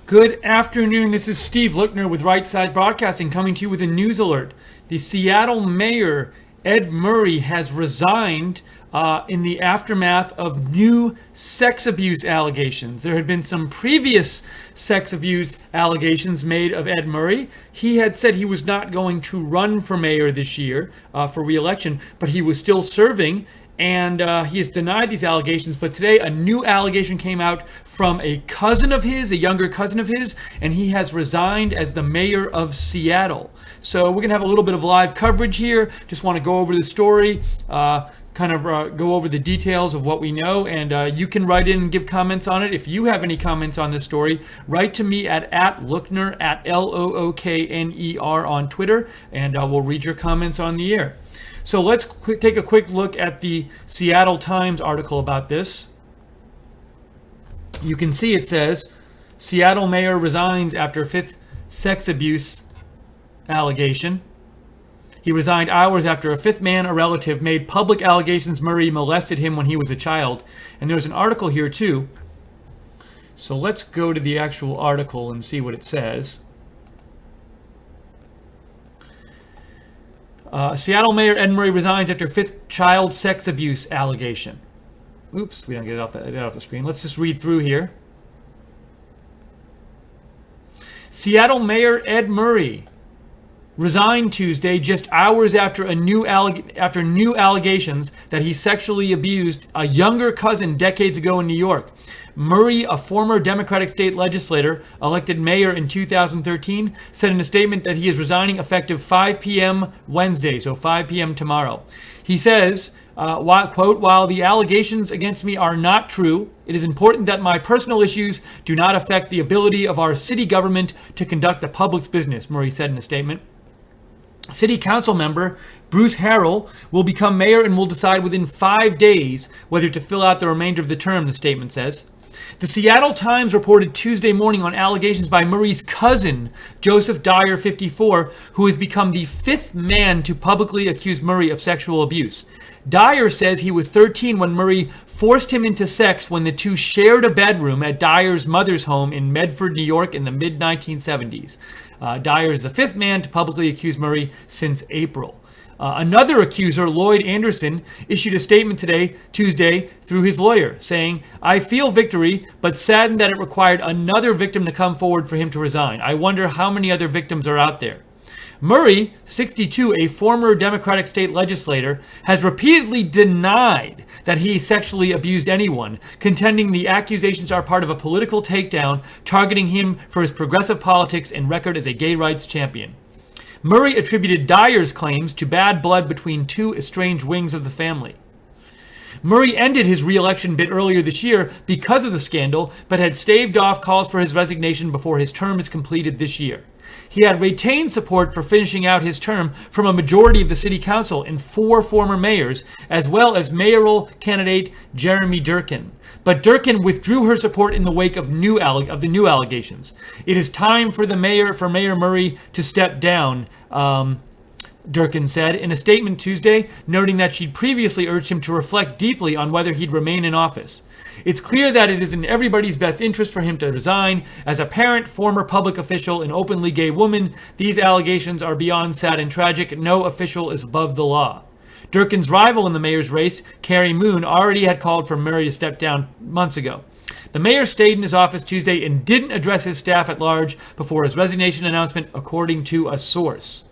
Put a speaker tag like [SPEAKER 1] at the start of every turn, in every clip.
[SPEAKER 1] Good afternoon. This is Steve Lookner with Right Side Broadcasting coming to you with a news alert. The Seattle mayor, Ed Murray, has resigned in the aftermath of new sex abuse allegations. There had been some previous sex abuse allegations made of Ed Murray. He had said he was not going to run for mayor this year for re-election, but he was still serving. And he has denied these allegations, but today a new allegation came out from a cousin of his, a younger cousin of his, and he has resigned as the mayor of Seattle. So we're going to have a little bit of live coverage here. Just want to go over the story, go over the details of what we know, and you can write in and give comments on it. If you have any comments on this story, write to me at @Lookner, at Lookner on Twitter, and we'll read your comments on the air. So let's take a quick look at the Seattle Times article about this. You can see it says, Seattle mayor resigns after fifth sex abuse allegation. He resigned hours after a fifth man, a relative, made public allegations Murray molested him when he was a child. And there's an article here too. So let's go to the actual article and see what it says. Seattle Mayor Ed Murray resigns after fifth child sex abuse allegation. Oops, we don't get it off the screen. Let's just read through here. Seattle Mayor Ed Murray resigned Tuesday just hours after new allegations that he sexually abused a younger cousin decades ago in New York. Murray, a former Democratic state legislator, elected mayor in 2013, said in a statement that he is resigning effective 5 p.m. Wednesday, so 5 p.m. tomorrow. He says, quote, "While the allegations against me are not true, it is important that my personal issues do not affect the ability of our city government to conduct the public's business," Murray said in a statement. City Council member Bruce Harrell will become mayor and will decide within 5 days whether to fill out the remainder of the term, the statement says. The Seattle Times reported Tuesday morning on allegations by Murray's cousin, Joseph Dyer, 54, who has become the fifth man to publicly accuse Murray of sexual abuse. Dyer says he was 13 when Murray forced him into sex when the two shared a bedroom at Dyer's mother's home in Medford, New York in the mid-1970s. Dyer is the fifth man to publicly accuse Murray since April. Another accuser, Lloyd Anderson, issued a statement Tuesday, through his lawyer, saying, "I feel victory, but saddened that it required another victim to come forward for him to resign. I wonder how many other victims are out there." Murray, 62, a former Democratic state legislator, has repeatedly denied that he sexually abused anyone, contending the accusations are part of a political takedown targeting him for his progressive politics and record as a gay rights champion. Murray attributed Dyer's claims to bad blood between two estranged wings of the family. Murray ended his re-election bid earlier this year because of the scandal, but had staved off calls for his resignation before his term is completed this year. He had retained support for finishing out his term from a majority of the city council and 4 former mayors, as well as mayoral candidate Jeremy Durkin. But Durkin withdrew her support in the wake of the new allegations. It is time for Mayor Murray to step down, Durkin said in a statement Tuesday, noting that she'd previously urged him to reflect deeply on whether he'd remain in office. "It's clear that it is in everybody's best interest for him to resign. As a parent, former public official, and openly gay woman, these allegations are beyond sad and tragic. No official is above the law." Durkin's rival in the mayor's race, Carrie Moon, already had called for Murray to step down months ago. The mayor stayed in his office Tuesday and didn't address his staff at large before his resignation announcement, according to a source.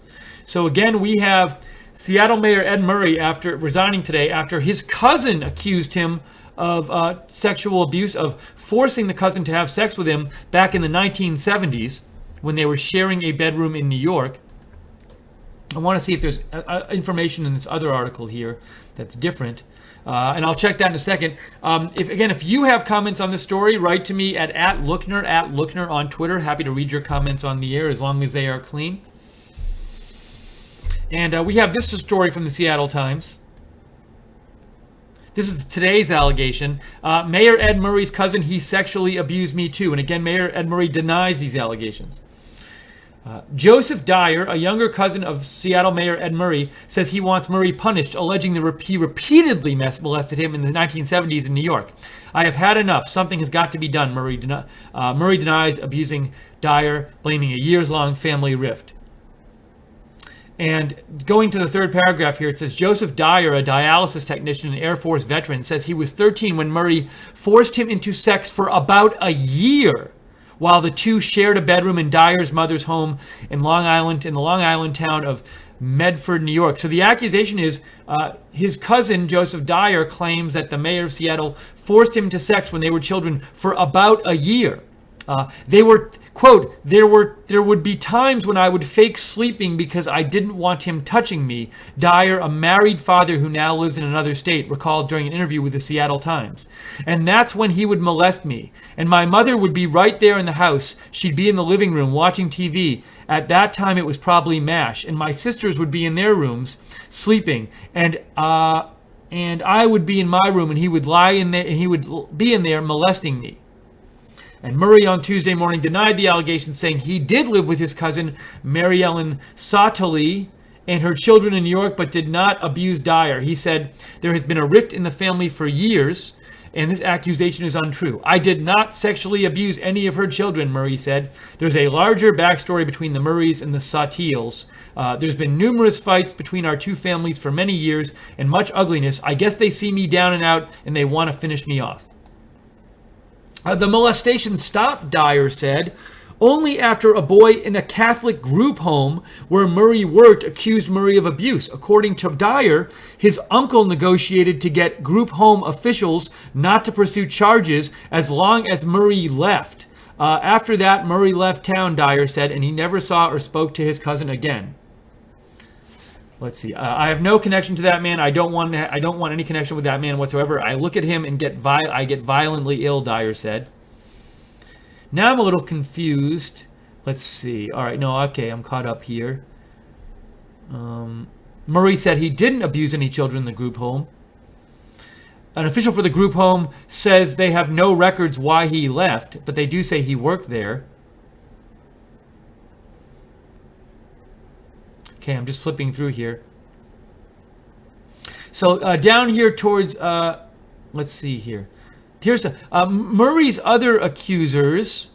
[SPEAKER 1] So again, we have Seattle Mayor Ed Murray after resigning today after his cousin accused him of sexual abuse, of forcing the cousin to have sex with him back in the 1970s when they were sharing a bedroom in New York. I want to see if there's information in this other article here that's different. And I'll check that in a second. If you have comments on this story, write to me at Lookner on Twitter. Happy to read your comments on the air as long as they are clean. And we have this story from the Seattle Times. This is today's allegation. Mayor Ed Murray's cousin, he sexually abused me too. And again, Mayor Ed Murray denies these allegations. Joseph Dyer, a younger cousin of Seattle Mayor Ed Murray, says he wants Murray punished, alleging that he repeatedly molested him in the 1970s in New York. I have had enough. Something has got to be done, Murray denies abusing Dyer, blaming a years-long family rift. And going to the third paragraph here, it says, Joseph Dyer, a dialysis technician and Air Force veteran, says he was 13 when Murray forced him into sex for about a year, while the two shared a bedroom in Dyer's mother's home in the Long Island town of Medford, New York. So the accusation is his cousin, Joseph Dyer, claims that the mayor of Seattle forced him to sex when they were children for about a year. They were, quote, there would be times when I would fake sleeping because I didn't want him touching me, Dyer, a married father who now lives in another state, recalled during an interview with the Seattle Times. And that's when he would molest me. And my mother would be right there in the house. She'd be in the living room watching TV. At that time, it was probably MASH. And my sisters would be in their rooms sleeping. And I would be in my room, and he would lie in there, and he would be in there molesting me. And Murray on Tuesday morning denied the allegation, saying he did live with his cousin, Mary Ellen Sottoli, and her children in New York, but did not abuse Dyer. He said, there has been a rift in the family for years, and this accusation is untrue. I did not sexually abuse any of her children, Murray said. There's a larger backstory between the Murrays and the Sottils. There's been numerous fights between our two families for many years, and much ugliness. I guess they see me down and out, and they want to finish me off. The molestation stopped, Dyer said, only after a boy in a Catholic group home where Murray worked accused Murray of abuse. According to Dyer, his uncle negotiated to get group home officials not to pursue charges as long as Murray left. After that, Murray left town, Dyer said, and he never saw or spoke to his cousin again. Let's see. I have no connection to that man. I don't want any connection with that man whatsoever. I look at him and I get violently ill, Dyer said. Now I'm a little confused. Let's see. All right. No, okay. I'm caught up here. Murray said he didn't abuse any children in the group home. An official for the group home says they have no records why he left, but they do say he worked there. Okay, I'm just flipping through here. So down here towards, let's see here. Here's Murray's other accusers.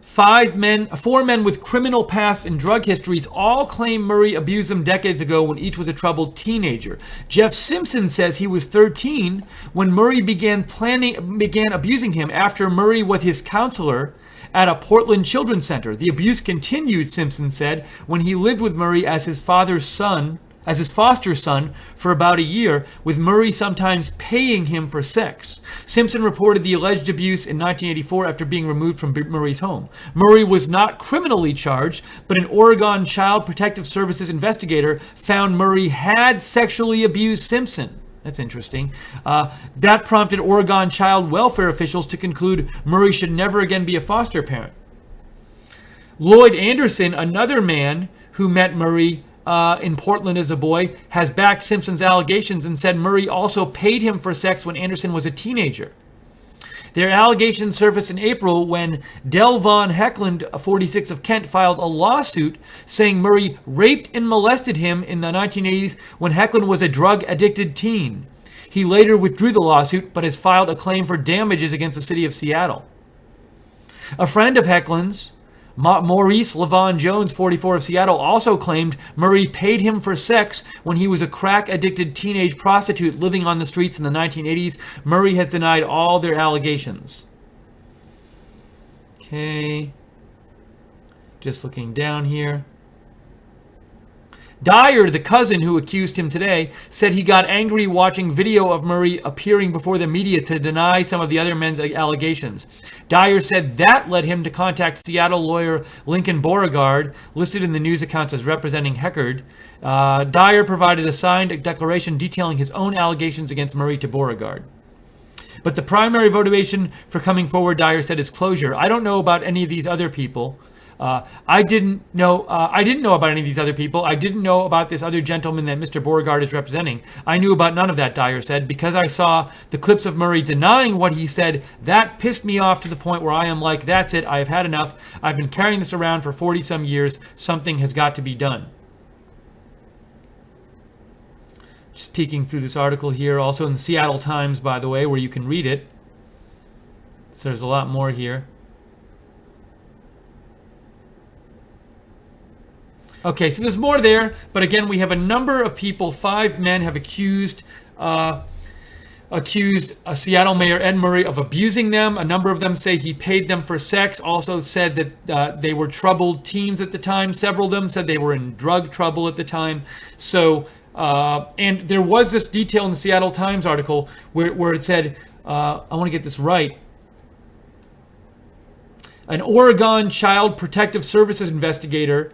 [SPEAKER 1] Four men with criminal pasts and drug histories all claim Murray abused them decades ago when each was a troubled teenager. Jeff Simpson says he was 13 when Murray began abusing him after Murray was his counselor at a Portland Children's Center. The abuse continued, Simpson said, when he lived with Murray as his foster son for about a year, with Murray sometimes paying him for sex. Simpson reported the alleged abuse in 1984 after being removed from Murray's home. Murray was not criminally charged, but an Oregon Child Protective Services investigator found Murray had sexually abused Simpson. That's interesting. That prompted Oregon child welfare officials to conclude Murray should never again be a foster parent. Lloyd Anderson, another man who met Murray in Portland as a boy, has backed Simpson's allegations and said Murray also paid him for sex when Anderson was a teenager. Their allegations surfaced in April when Del Von Heckland, 46 of Kent, filed a lawsuit saying Murray raped and molested him in the 1980s when Heckland was a drug-addicted teen. He later withdrew the lawsuit, but has filed a claim for damages against the city of Seattle. A friend of Heckland's, Maurice Levon Jones, 44 of Seattle, also claimed Murray paid him for sex when he was a crack-addicted teenage prostitute living on the streets in the 1980s. Murray has denied all their allegations. Okay. Just looking down here. Dyer, the cousin who accused him today, said he got angry watching video of Murray appearing before the media to deny some of the other men's allegations. Dyer said that led him to contact Seattle lawyer Lincoln Beauregard, listed in the news accounts as representing Heckard. Dyer provided a signed declaration detailing his own allegations against Murray to Beauregard. But the primary motivation for coming forward, Dyer said, is closure. I don't know about any of these other people. I didn't know about any of these other people. I didn't know about this other gentleman that Mr. Beauregard is representing. I knew about none of that, Dyer said. Because I saw the clips of Murray denying what he said, that pissed me off to the point where I am like, that's it, I have had enough. I've been carrying this around for 40-some years. Something has got to be done. Just peeking through this article here, also in the Seattle Times, by the way, where you can read it. So there's a lot more here. Okay, so there's more there, but again, we have a number of people. 5 men have accused Seattle Mayor Ed Murray of abusing them. A number of them say he paid them for sex. Also said that they were troubled teens at the time. Several of them said they were in drug trouble at the time. So, and there was this detail in the Seattle Times article where it said, I want to get this right. An Oregon Child Protective Services investigator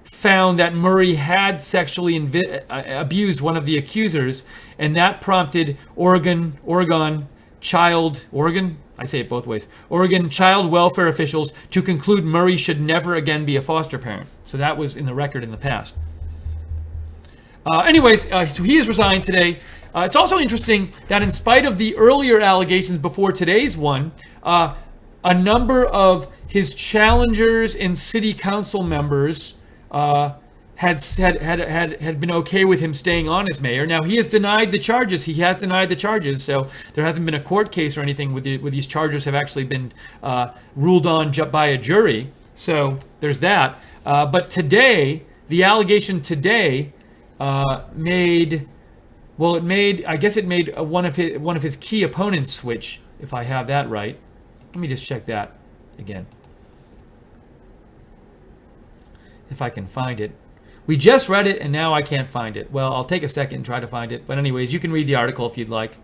[SPEAKER 1] found that Murray had sexually abused one of the accusers, and that prompted Oregon child welfare officials to conclude Murray should never again be a foster parent. So that was in the record in the past. So he is resigned today. It's also interesting that in spite of the earlier allegations before today's one, a number of his challengers and city council members had been okay with him staying on as mayor. Now, he has denied the charges. So there hasn't been a court case or anything where these charges have actually been ruled on by a jury. So there's that. But today, the allegation today made one of his key opponents switch, if I have that right. Let me just check that again, if I can find it. We just read it, and now I can't find it. Well, I'll take a second and try to find it. But anyways, you can read the article if you'd like.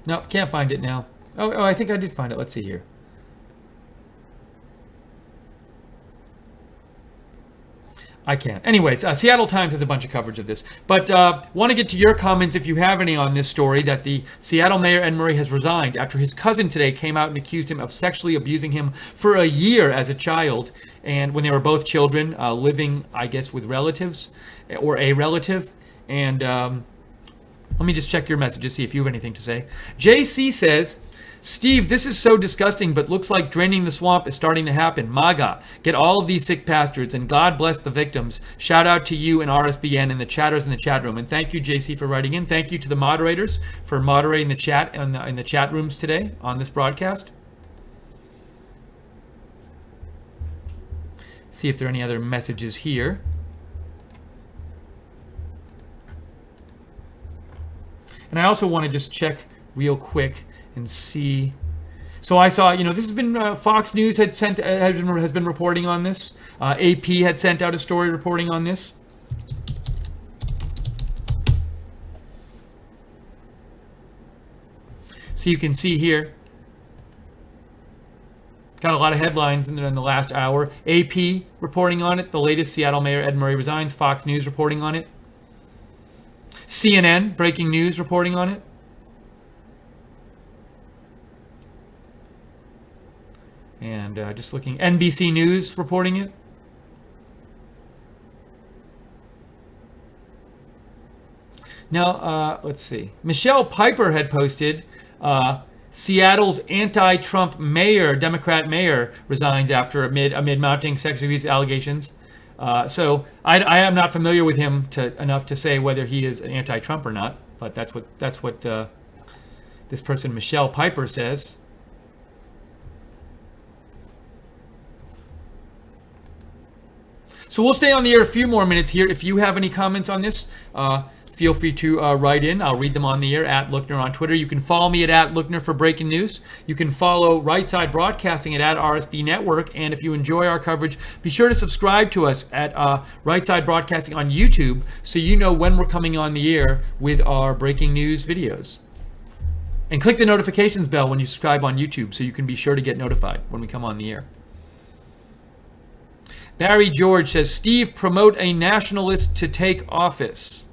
[SPEAKER 1] Nope, can't find it now. Oh, I think I did find it. Let's see here. I can't. Anyways, Seattle Times has a bunch of coverage of this. But want to get to your comments if you have any on this story, that the Seattle Mayor Ed Murray has resigned after his cousin today came out and accused him of sexually abusing him for a year as a child, and when they were both children, living, I guess, with relatives or a relative. And let me just check your messages, see if you have anything to say. JC says, Steve, this is so disgusting, but looks like draining the swamp is starting to happen. MAGA, get all of these sick bastards, and God bless the victims. Shout out to you and RSBN and the chatters in the chat room. And thank you, JC, for writing in. Thank you to the moderators for moderating the chat in the chat rooms today on this broadcast. See if there are any other messages here. And I also want to just check real quick and see. So I saw, this has been Fox News has been reporting on this. AP had sent out a story reporting on this. So you can see here, got a lot of headlines in the last hour. AP reporting on it. The latest, Seattle Mayor Ed Murray resigns. Fox News reporting on it. CNN, breaking news, reporting on it. And just looking, NBC News reporting it. Now, let's see. Michelle Piper had posted, Seattle's anti-Trump mayor, Democrat mayor, resigns after amid mounting sex abuse allegations. So I am not familiar with him enough to say whether he is an anti-Trump or not. But that's what this person, Michelle Piper, says. So we'll stay on the air a few more minutes here. If you have any comments on this, feel free to write in. I'll read them on the air, at Lookner on Twitter. You can follow me at Lookner for breaking news. You can follow Right Side Broadcasting at RSB Network. And if you enjoy our coverage, be sure to subscribe to us at Right Side Broadcasting on YouTube so you know when we're coming on the air with our breaking news videos. And click the notifications bell when you subscribe on YouTube so you can be sure to get notified when we come on the air. Barry George says, Steve, promote a nationalist to take office.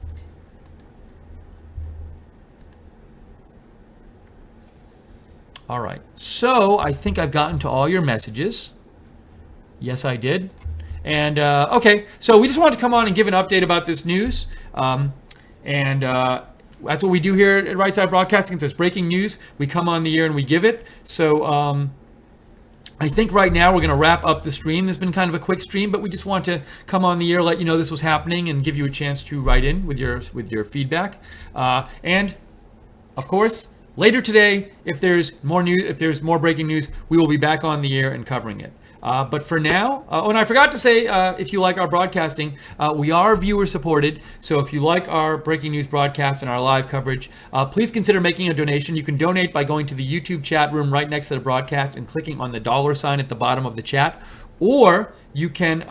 [SPEAKER 1] All right. So I think I've gotten to all your messages. Yes, I did. And okay, so we just wanted to come on and give an update about this news. That's what we do here at Right Side Broadcasting. If there's breaking news, we come on the air and we give it. So I think right now we're going to wrap up the stream. This has been kind of a quick stream, but we just want to come on the air, let you know this was happening, and give you a chance to write in with your feedback. And of course, later today, if there's more news, if there's more breaking news, we will be back on the air and covering it. But for now, and I forgot to say, if you like our broadcasting, we are viewer supported. So if you like our breaking news broadcasts and our live coverage, please consider making a donation. You can donate by going to the YouTube chat room right next to the broadcast and clicking on the $ at the bottom of the chat. Or you can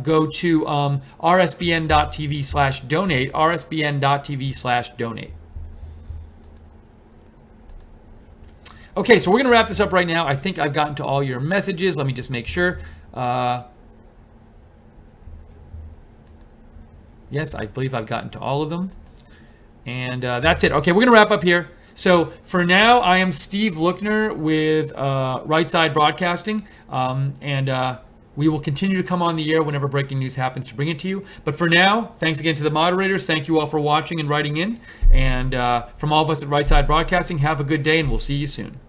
[SPEAKER 1] go to rsbn.tv/donate, rsbn.tv/donate. Okay, so we're going to wrap this up right now. I think I've gotten to all your messages. Let me just make sure. Yes, I believe I've gotten to all of them. And that's it. Okay, we're going to wrap up here. So for now, I am Steve Lookner with Right Side Broadcasting. We will continue to come on the air whenever breaking news happens to bring it to you. But for now, thanks again to the moderators. Thank you all for watching and writing in. And from all of us at Right Side Broadcasting, have a good day, and we'll see you soon.